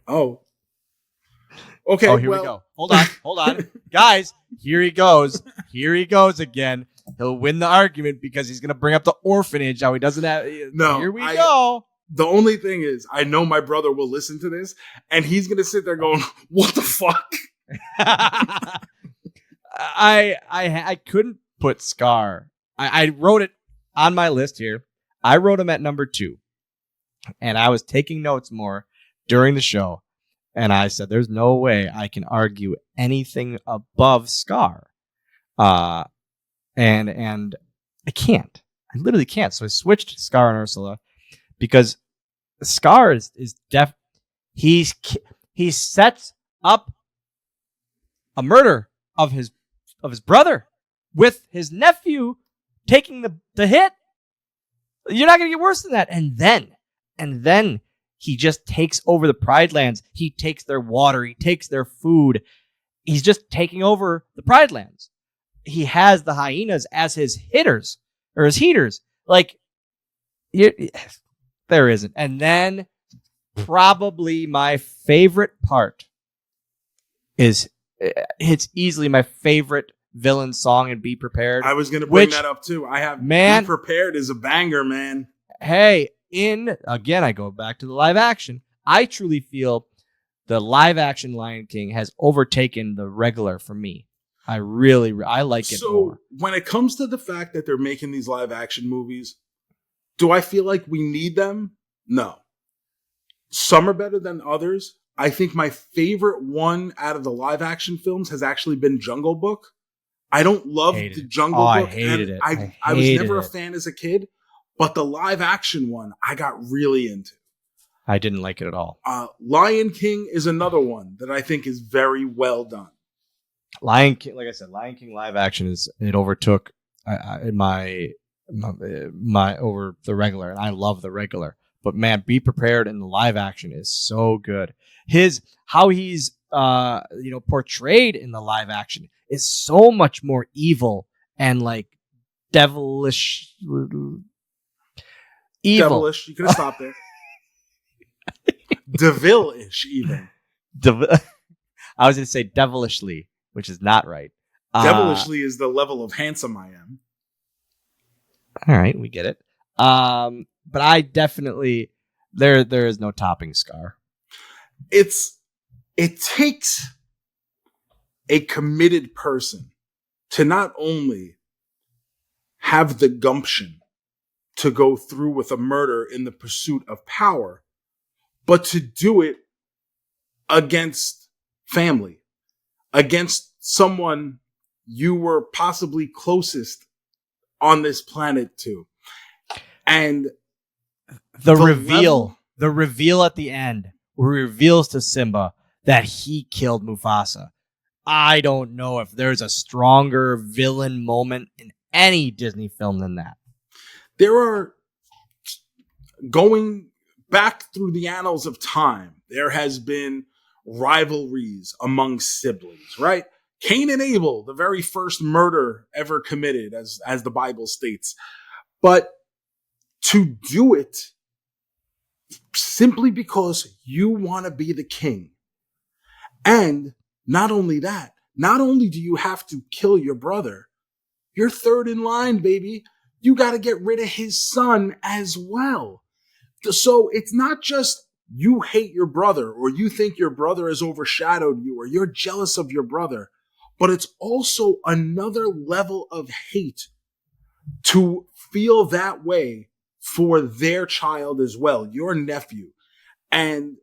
Oh. Okay, here we go. Hold on. Guys, here he goes. Here he goes again. He'll win the argument because he's going to bring up the orphanage. How he doesn't have... No. Here we go. The only thing is, I know my brother will listen to this, and he's going to sit there going, what the fuck? I couldn't put Scar. I wrote it on my list here. I wrote him at number 2. And I was taking notes more during the show. And I said, there's no way I can argue anything above Scar. And I can't. I literally can't. So I switched to Scar and Ursula because Scar is he sets up a murder of his brother with his nephew taking the hit. You're not going to get worse than that. And then he just takes over the Pride Lands. He takes their water. He takes their food. He's just taking over the Pride Lands. He has the hyenas as his hitters or his heaters. Like, there isn't. And then probably my favorite part is, it's easily my favorite villain song in Be Prepared. I was going to bring that up too. Be Prepared is a banger, man. Hey, again, I go back to the live action. I truly feel the live action Lion King has overtaken the regular for me. I like it more. So when it comes to the fact that they're making these live action movies, do I feel like we need them? No. Some are better than others. I think my favorite one out of the live action films has actually been Jungle Book. I don't love the Jungle Book. I hated it. I was never a fan as a kid, but the live action one I got really into. I didn't like it at all. Lion King is another one that I think is very well done. Lion King, like I said, Lion King live action it overtook my over the regular, and I love the regular. But man, Be Prepared in the live action is so good. How he's portrayed in the live action is so much more evil and like devilish. Evil. Devilish. You could have stopped there. Devilish, even. I was going to say devilishly, which is not right. Devilishly is the level of handsome I am. All right, we get it. But I definitely there is no topping Scar. It takes a committed person to not only have the gumption to go through with a murder in the pursuit of power, but to do it against family, against someone you were possibly closest on this planet to. And the reveal at the end, where he reveals to Simba that he killed Mufasa. I don't know if there's a stronger villain moment in any Disney film than that. There are going back through the annals of time, there has been rivalries among siblings, right? Cain and Abel, the very first murder ever committed, as the Bible states. But to do it simply because you want to be the king. And not only that, not only do you have to kill your brother, you're third in line, baby. You got to get rid of his son as well. So it's not just you hate your brother or you think your brother has overshadowed you or you're jealous of your brother, but it's also another level of hate to feel that way for their child as well, your nephew. And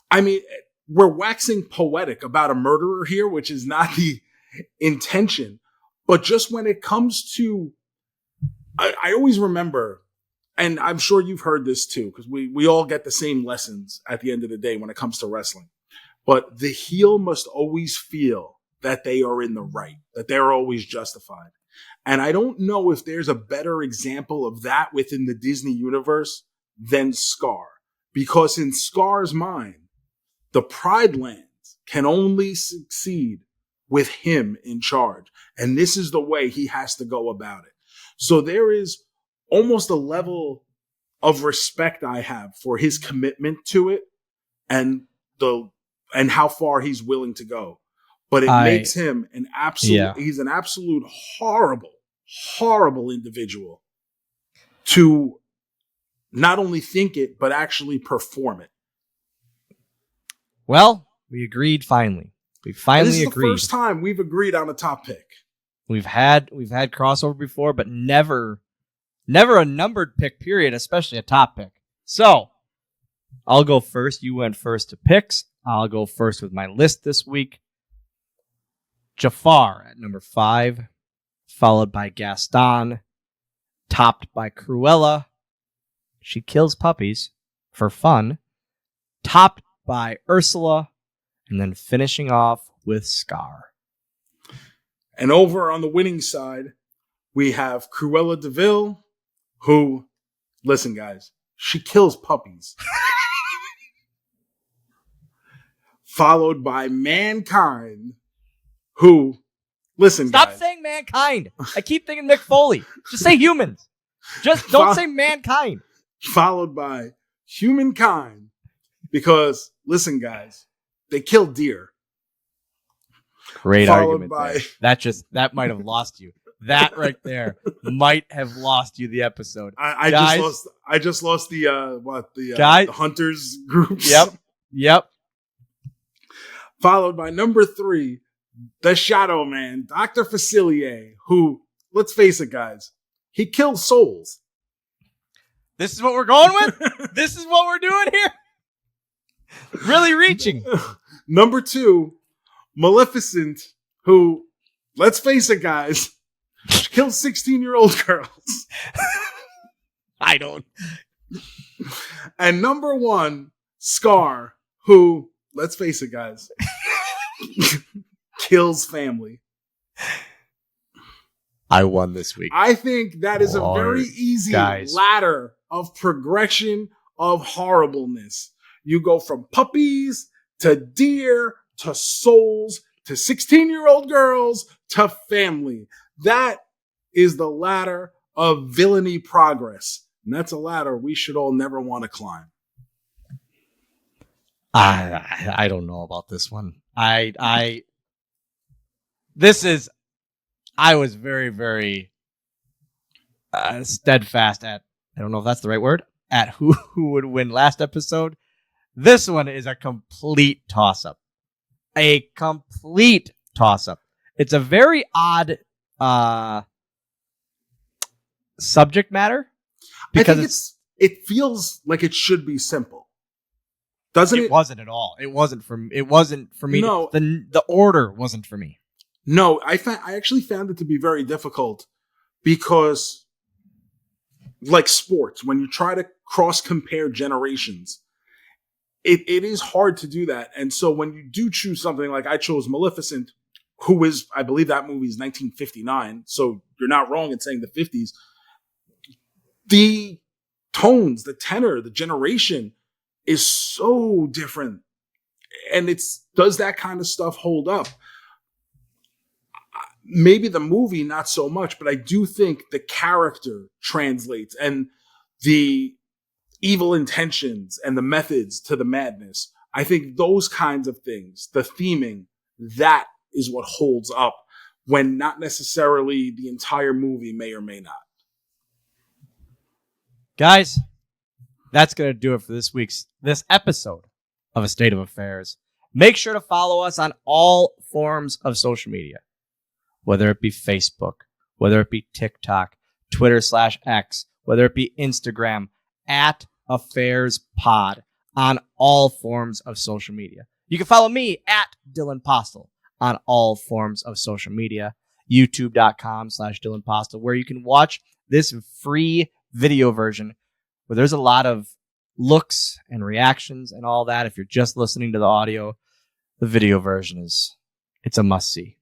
I mean, we're waxing poetic about a murderer here, which is not the intention. But just when it comes to, I always remember, and I'm sure you've heard this too, because we all get the same lessons at the end of the day when it comes to wrestling. But the heel must always feel that they are in the right, that they're always justified. And I don't know if there's a better example of that within the Disney universe than Scar. Because in Scar's mind, the Pride Lands can only succeed with him in charge. And this is the way he has to go about it. So there is almost a level of respect I have for his commitment to it and how far he's willing to go. But it makes him an absolute, he's an absolute horrible individual to not only think it, but actually perform it. Well, we agreed finally. We finally agreed. This is the first time we've agreed on a top pick. We've had crossover before, but never a numbered pick, period, especially a top pick. So, I'll go first. You went first to picks. I'll go first with my list this week. Jafar at number 5, followed by Gaston, topped by Cruella. She kills puppies for fun. Topped by Ursula, and then finishing off with Scar. And over on the winning side, we have Cruella de Vil, who, listen guys, she kills puppies. Followed by Mankind, who, listen Stop guys. saying Mankind. I keep thinking Mick Foley. Just say humans. Just don't say Mankind. Followed by Humankind, because, listen guys, they kill deer. Great argument there. That might have lost you. That right there might have lost you the episode. I just lost the hunters groups. Yep. Followed by number 3, the Shadow Man, Dr. Facilier, who, let's face it, guys, he kills souls. This is what we're going with? This is what we're doing here? Really reaching. Number 2, Maleficent, who, let's face it, guys, kills 16-year-old girls. I don't. And number 1, Scar, who, let's face it, guys, kills family. I won this week. I think that is a very easy ladder of progression of horribleness. You go from puppies to deer to souls to 16-year-old girls to family. That is the ladder of villainy progress. And that's a ladder we should all never want to climb. I don't know about this one. I was very, very steadfast at, I don't know if that's the right word, at who would win last episode. This one is a complete toss-up. A complete toss-up. It's a very odd subject matter. Because it feels like it should be simple. Doesn't it? It wasn't at all. It wasn't for me. No. The order wasn't for me. No, I actually found it to be very difficult because, like sports, when you try to cross-compare generations, it is hard to do that. And so when you do choose something like I chose Maleficent, who is, I believe that movie is 1959, so you're not wrong in saying the 50s. The tones, the tenor, the generation is so different. And does that kind of stuff hold up? Maybe the movie, not so much, but I do think the character translates, and the evil intentions and the methods to the madness. I think those kinds of things, the theming, that is what holds up when not necessarily the entire movie may or may not. Guys, that's going to do it for this episode of A State of Affairs. Make sure to follow us on all forms of social media, whether it be Facebook, whether it be TikTok, Twitter/X, whether it be Instagram, at AffairsPod, on all forms of social media. You can follow me at Dylan Postl on all forms of social media, youtube.com/Dylan Postl, where you can watch this free video version where there's a lot of looks and reactions and all that. If you're just listening to the audio, the video version it's a must-see.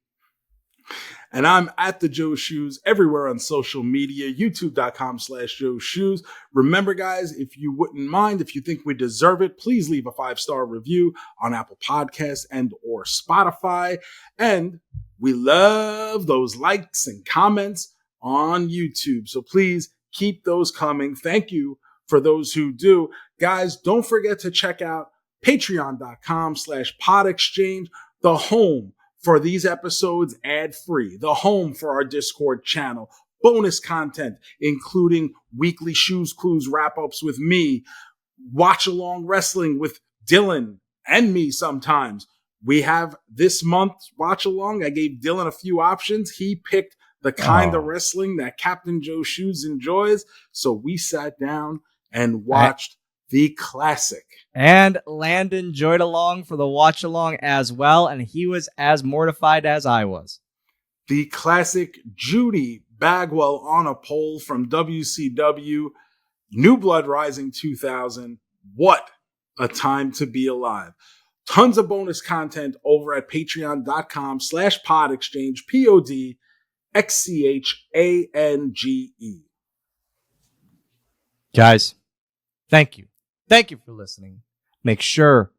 And I'm at the Joe Shoes everywhere on social media, youtube.com/Joe Shoes. Remember, guys, if you wouldn't mind, if you think we deserve it, please leave a 5-star review on Apple Podcasts and or Spotify. And we love those likes and comments on YouTube. So please keep those coming. Thank you for those who do. Guys, don't forget to check out patreon.com/PodXchange, the home for these episodes ad-free, the home for our Discord channel, bonus content, including weekly Shoes Clues wrap-ups with me, watch-along wrestling with Dylan and me sometimes. We have this month's watch-along. I gave Dylan a few options. He picked the kind of wrestling that Captain Joe Shoes enjoys. So we sat down and watched the classic. And Landon joined along for the watch along as well, and he was as mortified as I was. The classic Judy Bagwell on a pole from WCW, New Blood Rising 2000. What a time to be alive. Tons of bonus content over at patreon.com/PodXchange, PodXchange. Guys, thank you. Thank you for listening. Make sure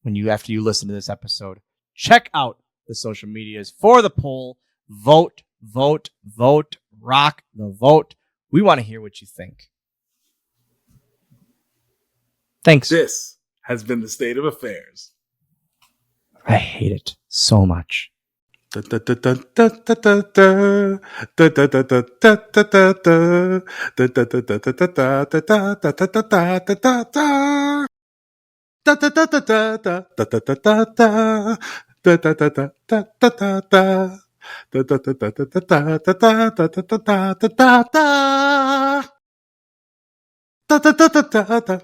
after you listen to this episode, check out the social medias for the poll. Vote, vote, vote, rock the vote. We want to hear what you think. Thanks. This has been the State of Affairs. I hate it so much.